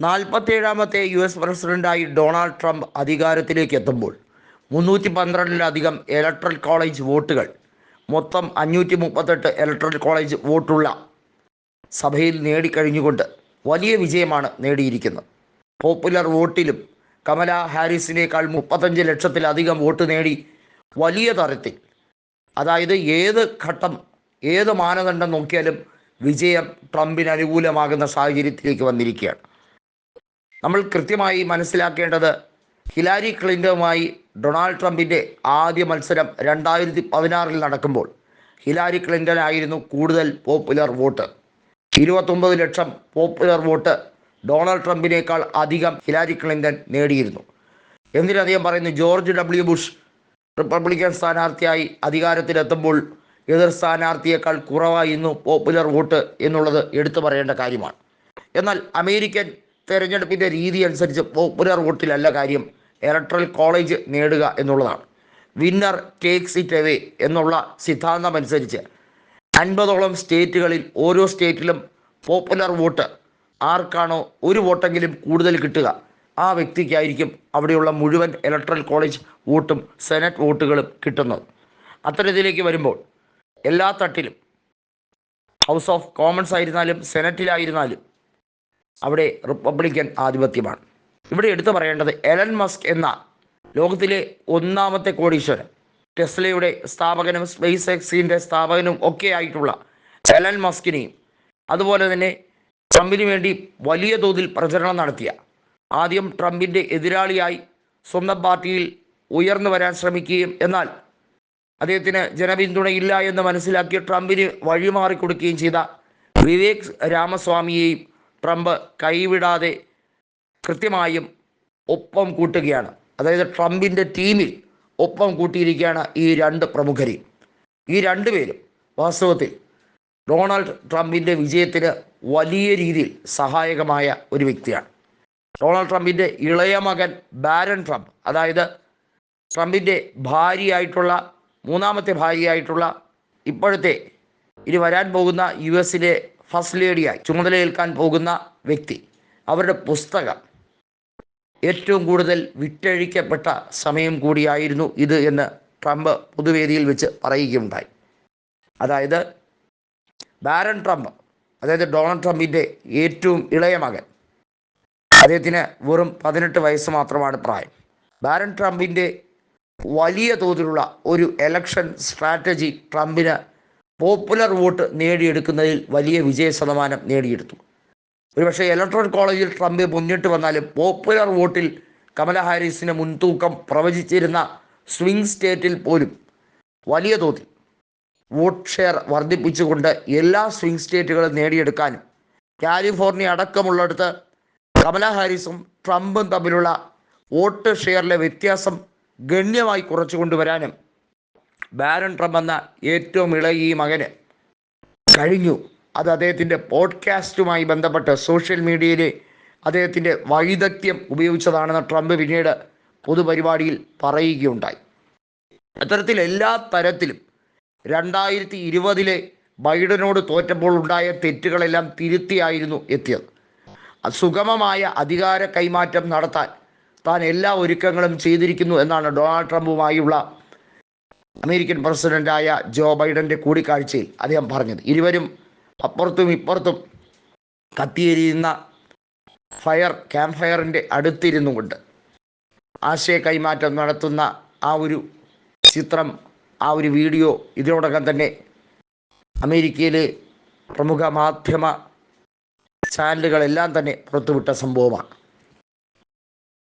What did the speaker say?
47ാമത്തെ US പ്രസിഡന്റായി Donald Trump അധികാരത്തിലേക്ക് എത്തുമ്പോൾ 312-ലധികം ഇലക്ട്രൽ കോളേജ് വോട്ടുകൾ, മൊത്തം 538 ഇലക്ട്രൽ കോളേജ് വോട്ടുള്ള സഭയിൽ നേടിക്കഴിഞ്ഞുകൊണ്ട് വലിയ വിജയമാണ് നേടിയിരിക്കുന്നത്. പോപ്പുലർ വോട്ടിലും കമല ഹാരിസിനേക്കാൾ 35 ലക്ഷത്തിലധികം വോട്ട് നേടി വലിയ തരത്തിൽ, അതായത് ഏത് ഘട്ടം, ഏത് മാനദണ്ഡം നോക്കിയാലും വിജയം ട്രംപിന് അനുകൂലമാകുന്ന സാഹചര്യത്തിലേക്ക് വന്നിരിക്കുകയാണ്. നമ്മൾ കൃത്യമായി മനസ്സിലാക്കേണ്ടത്, ഹിലാരി ക്ലിൻ്റനുമായി ഡൊണാൾഡ് ട്രംപിൻ്റെ ആദ്യ മത്സരം 2016 നടക്കുമ്പോൾ ഹിലാരി ക്ലിൻ്റൻ ആയിരുന്നു കൂടുതൽ പോപ്പുലർ വോട്ട്. 29 ലക്ഷം പോപ്പുലർ വോട്ട് ഡൊണാൾഡ് ട്രംപിനേക്കാൾ അധികം ഹിലാരി ക്ലിൻ്റൻ നേടിയിരുന്നു. എന്തിനധികം പറയുന്നു, ജോർജ് W. ബുഷ് റിപ്പബ്ലിക്കൻ സ്ഥാനാർത്ഥിയായി അധികാരത്തിലെത്തുമ്പോൾ എതിർ സ്ഥാനാർത്ഥിയേക്കാൾ കുറവായിരുന്നു പോപ്പുലർ വോട്ട് എന്നുള്ളത് എടുത്തു പറയേണ്ട കാര്യമാണ്. എന്നാൽ അമേരിക്കൻ തെരഞ്ഞെടുപ്പിൻ്റെ രീതി അനുസരിച്ച് പോപ്പുലർ വോട്ടിലല്ല കാര്യം, ഇലക്ട്രൽ കോളേജ് നേടുക എന്നുള്ളതാണ്. വിന്നർ ടേക്സ് ഇറ്റ് അവേ എന്നുള്ള സിദ്ധാന്തമനുസരിച്ച് 50ഓളം സ്റ്റേറ്റുകളിൽ ഓരോ സ്റ്റേറ്റിലും പോപ്പുലർ വോട്ട് ആർക്കാണോ ഒരു വോട്ടെങ്കിലും കൂടുതൽ കിട്ടുക, ആ വ്യക്തിക്കായിരിക്കും അവിടെയുള്ള മുഴുവൻ ഇലക്ട്രൽ കോളേജ് വോട്ടും സെനറ്റ് വോട്ടുകളും കിട്ടുന്നത്. അത്തരത്തിലേക്ക് വരുമ്പോൾ എല്ലാ തട്ടിലും, ഹൗസ് ഓഫ് കോമൺസ് ആയിരുന്നാലും സെനറ്റിലായിരുന്നാലും അവിടെ റിപ്പബ്ലിക്കൻ ആധിപത്യമാണ്. ഇവിടെ എടുത്തു പറയേണ്ടത്, എലൻ മസ്ക് എന്ന ലോകത്തിലെ ഒന്നാമത്തെ കോടീശ്വരൻ, ടെസ്ലയുടെ സ്ഥാപകനും സ്പേസ് എക്സിൻ്റെ സ്ഥാപകനും ഒക്കെ ആയിട്ടുള്ള എലൻ മസ്കിനെയും, അതുപോലെ തന്നെ ട്രംപിന് വേണ്ടി വലിയ തോതിൽ പ്രചരണം നടത്തിയ, ആദ്യം ട്രംപിൻ്റെ എതിരാളിയായി സ്വന്തം പാർട്ടിയിൽ ഉയർന്നു വരാൻ ശ്രമിക്കുകയും എന്നാൽ അദ്ദേഹത്തിന് ജനപിന്തുണയില്ല എന്ന് മനസ്സിലാക്കി ട്രംപിന് വഴിമാറിക്കൊടുക്കുകയും ചെയ്ത വിവേക് രാമസ്വാമിയെയും ട്രംപ് കൈവിടാതെ കൃത്യമായും ഒപ്പം കൂട്ടുകയാണ്. അതായത് ട്രംപിൻ്റെ ടീമിൽ ഒപ്പം കൂട്ടിയിരിക്കുകയാണ് ഈ രണ്ട് പ്രമുഖരെയും. ഈ രണ്ടുപേരും വാസ്തവത്തിൽ ഡൊണാൾഡ് ട്രംപിൻ്റെ വിജയത്തിന് വലിയ രീതിയിൽ സഹായകമായ ഒരു വ്യക്തിയാണ്. ഡൊണാൾഡ് ട്രംപിൻ്റെ ഇളയ മകൻ ബാരൺ ട്രംപ്, അതായത് ട്രംപിൻ്റെ ഭാര്യയായിട്ടുള്ള, മൂന്നാമത്തെ ഭാര്യയായിട്ടുള്ള, ഇപ്പോഴത്തെ ഇനി വരാൻ പോകുന്ന US-ലെ ഫസ്റ്റ് ലേഡിയായി ചുമതലയേൽക്കാൻ പോകുന്ന വ്യക്തി, അവരുടെ പുസ്തകം ഏറ്റവും കൂടുതൽ വിറ്റഴിക്കപ്പെട്ട സമയം കൂടിയായിരുന്നു ഇത് എന്ന് ട്രംപ് പൊതുവേദിയിൽ വെച്ച് പറയുകയുണ്ടായി. അതായത് ബാരൺ ട്രംപ്, അതായത് ഡൊണാൾഡ് ട്രംപിൻ്റെ ഏറ്റവും ഇളയ മകൻ, അദ്ദേഹത്തിന് വെറും 18 വയസ്സ് മാത്രമാണ് പ്രായം. ബാരൺ ട്രംപിൻ്റെ വലിയ തോതിലുള്ള ഒരു എലക്ഷൻ സ്ട്രാറ്റജി ട്രംപിന് പോപ്പുലർ വോട്ട് നേടിയെടുക്കുന്നതിൽ വലിയ വിജയ ശതമാനം നേടിയെടുത്തു. ഒരുപക്ഷെ ഇലക്ട്രൽ കോളേജിൽ ട്രംപ് മുന്നിട്ട് വന്നാലും പോപ്പുലർ വോട്ടിൽ കമല ഹാരിസിന് മുൻതൂക്കം പ്രവചിച്ചിരുന്ന സ്വിംഗ് സ്റ്റേറ്റിൽ പോലും വലിയ തോതിൽ വോട്ട് ഷെയർ വർദ്ധിപ്പിച്ചുകൊണ്ട് എല്ലാ സ്വിംഗ് സ്റ്റേറ്റുകളും നേടിയെടുക്കാനും, കാലിഫോർണിയ അടക്കമുള്ളിടത്ത് കമല ഹാരിസും ട്രംപും തമ്മിലുള്ള വോട്ട് ഷെയറിലെ വ്യത്യാസം ഗണ്യമായി കുറച്ചു കൊണ്ടുവരാനും ബാരൺ ട്രംപ് എന്ന ഏറ്റവും ഇളയ ഈ മകന് കഴിഞ്ഞു. അത് അദ്ദേഹത്തിൻ്റെ പോഡ്കാസ്റ്റുമായി ബന്ധപ്പെട്ട് സോഷ്യൽ മീഡിയയിലെ അദ്ദേഹത്തിൻ്റെ വൈദഗ്ധ്യം ഉപയോഗിച്ചതാണെന്ന് ട്രംപ് പിന്നീട് പൊതുപരിപാടിയിൽ പറയുകയുണ്ടായി. അത്തരത്തിൽ എല്ലാ തരത്തിലും 2020-ലെ ബൈഡനോട് തോറ്റപ്പോൾ ഉണ്ടായ തെറ്റുകളെല്ലാം തിരുത്തിയായിരുന്നു എത്തിയത്. സുഗമമായ അധികാര കൈമാറ്റം നടത്താൻ താൻ എല്ലാ ഒരുക്കങ്ങളും ചെയ്തിരിക്കുന്നു എന്നാണ് ഡൊണാൾഡ് ട്രംപുമായുള്ള അമേരിക്കൻ പ്രസിഡന്റായ ജോ ബൈഡൻ്റെ കൂടിക്കാഴ്ചയിൽ അദ്ദേഹം പറഞ്ഞത്. ഇരുവരും അപ്പുറത്തും ഇപ്പുറത്തും കത്തിയെരിയുന്ന ക്യാമ്പ് ഫയറിൻ്റെ അടുത്തിരുന്നു കൊണ്ട് ആശയ കൈമാറ്റം നടത്തുന്ന ആ ഒരു ചിത്രം, ആ ഒരു വീഡിയോ ഇതിനോടകം തന്നെ അമേരിക്കയിലെ പ്രമുഖ മാധ്യമ ചാനലുകളെല്ലാം തന്നെ പുറത്തുവിട്ട സംഭവമാണ്.